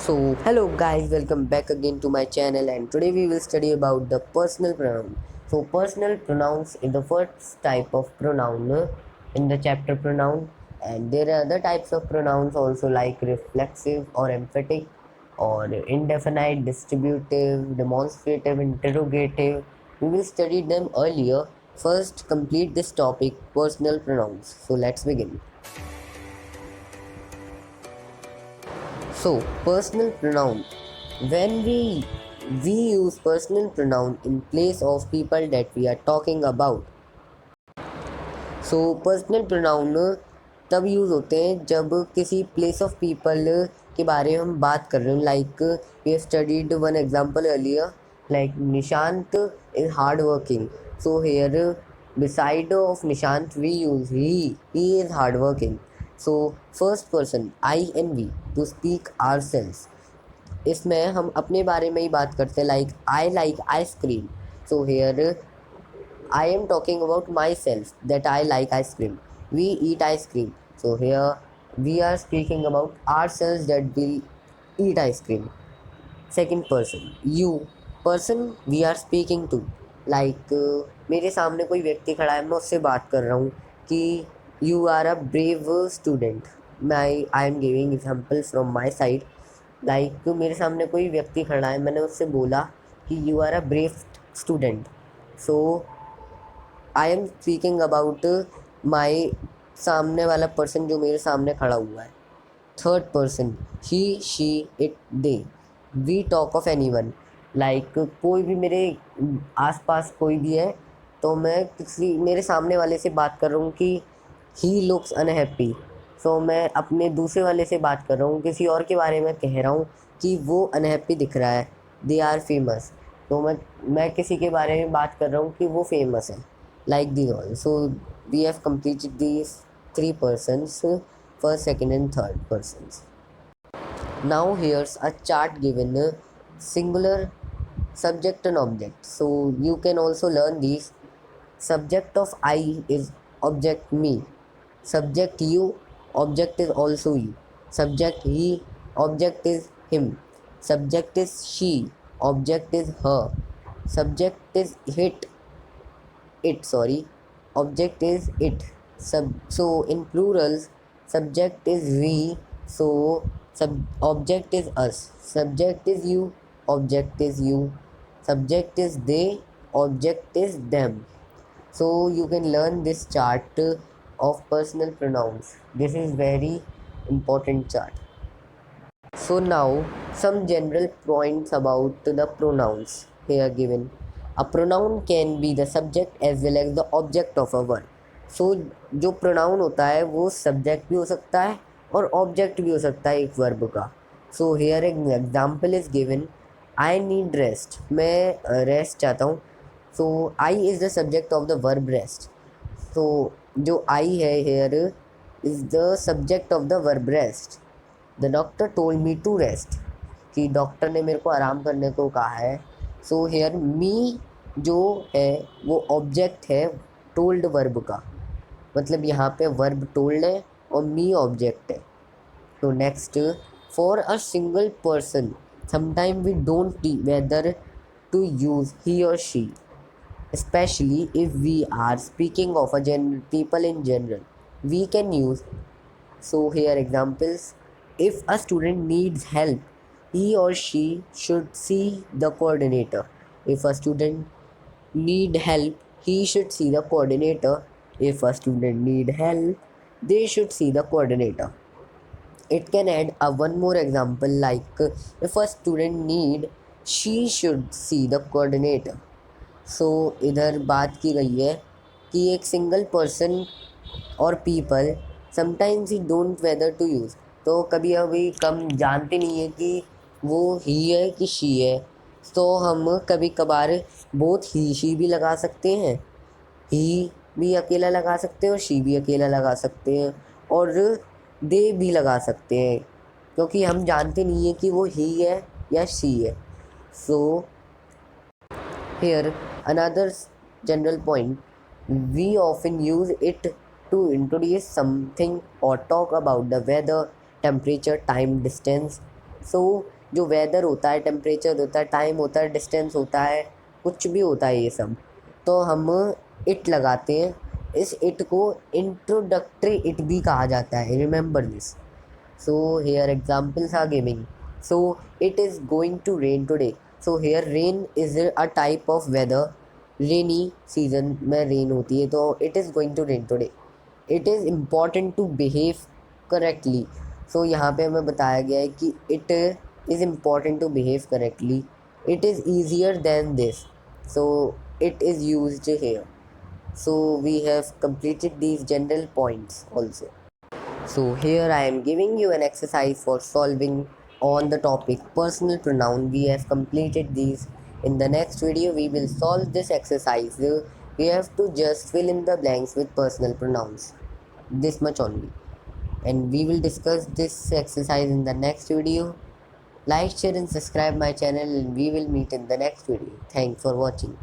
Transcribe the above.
Hello guys, welcome back again to my channel, and today we will study about the personal pronoun. Personal pronouns is the first type of pronoun in the chapter pronoun, and there are other types of pronouns also like reflexive or emphatic or indefinite, distributive, demonstrative, interrogative. We will study them earlier. First, complete this topic, personal pronouns. Let's begin. Personal pronoun. When we use personal pronoun in place of people that we are talking about. Personal pronoun तब use होते हैं जब किसी place of people के बारे में हम बात कर रहे हैं. Like we have studied one example earlier, like Nishant is hard working. So here beside of Nishant we use he is hard working. So first person I and we to speak ourselves. इसमें हम अपने बारे में ही बात करते हैं, like I like ice cream. So here I am talking about myself that I like ice cream. We eat ice cream. So here we are speaking about ourselves that we eat ice cream. Second person, you. Person we are speaking to. Like मेरे सामने कोई व्यक्ति खड़ा है, मैं उससे बात कर रहा हूँ कि you are a brave student. I am giving example from my side. Like मेरे सामने कोई व्यक्ति खड़ा है, मैंने उससे बोला कि you are a brave student. So I am speaking about my सामने वाला पर्सन जो मेरे सामने खड़ा हुआ है. Third person he she it they. We talk of anyone. Like कोई भी मेरे आसपास कोई भी है तो मैं किसी मेरे सामने वाले से बात कर रहा हूँ कि ही लुक्स अनहैप्पी. सो मैं अपने दूसरे वाले से बात कर रहा हूँ, किसी और के बारे में कह रहा हूँ कि वो अनहैप्पी दिख रहा है. They are famous. तो मैं किसी के बारे में बात कर रहा हूँ कि वो फेमस है. Like these all. So we have completed these three persons, first, second and third persons. Now here's a chart given singular, subject and object. So you can also learn these. Subject of I is object me. Subject you, object is also you. Subject he, object is him. Subject is she, object is her. Subject is object is it. So in plurals, subject is we, so object is us. Subject is you, object is you. Subject is they, object is them. So you can learn this chart of personal pronouns. This is very important chart. So now some general points about the pronouns here given. A pronoun can be the subject as well as the object of a word. So जो pronoun होता है वो subject भी हो सकता है और object भी हो सकता है एक verb का. So here an example is given. I need rest. मैं rest चाहता हूँ. So I is the subject of the verb rest. So जो I है here is the subject of the verb rest. The doctor told me to rest. कि doctor ने मेरे को आराम करने को कहा है. सो हेयर मी जो है वो ऑब्जेक्ट है टोल्ड वर्ब का. मतलब यहाँ पे वर्ब टोल्ड है और मी ऑब्जेक्ट है. तो next, for a single person sometime we don't टी whether to use he or she, especially if we are speaking of a people in general, we can use. So here examples: if a student needs help, he or she should see the coordinator. If a student need help, he should see the coordinator. If a student need help, they should see the coordinator. It can add a one more example, like if a student need, she should see the coordinator. So इधर बात की गई है कि एक single person और people sometimes he don't whether to use. तो कभी अभी कम जानते नहीं है कि वो ही है कि शी है. तो हम कभी कभार बोथ ही शी भी लगा सकते हैं, ही भी अकेला लगा सकते हैं और शी भी अकेला लगा सकते हैं और दे भी लगा सकते हैं, क्योंकि हम जानते नहीं है कि वो ही है या शी है. सो here another general point, we often use it to introduce something or talk about the weather, temperature, time, distance. So जो वेदर होता है, टेम्परेचर होता है, टाइम होता है, डिस्टेंस होता है, कुछ भी होता है ये सब, तो हम इट लगाते हैं। इस इट को इंट्रोडक्टरी इट भी कहा जाता है, remember this. So here examples are giving. So it is going to rain today. So here rain is a type of weather. Rainy season में rain होती है, तो it is going to rain today. It is important to behave correctly. So यहाँ पे हमें बताया गया है कि it is important to behave correctly. It is easier than this. So it is used here. So we have completed these general points also. So here I am giving you an exercise for solving on the topic personal pronoun. We have completed these. In the next video we will solve this exercise. We have to just fill in the blanks with personal pronouns. This much only. And we will discuss this exercise in the next video. Like, share and subscribe my channel, and we will meet in the next video. Thanks for watching.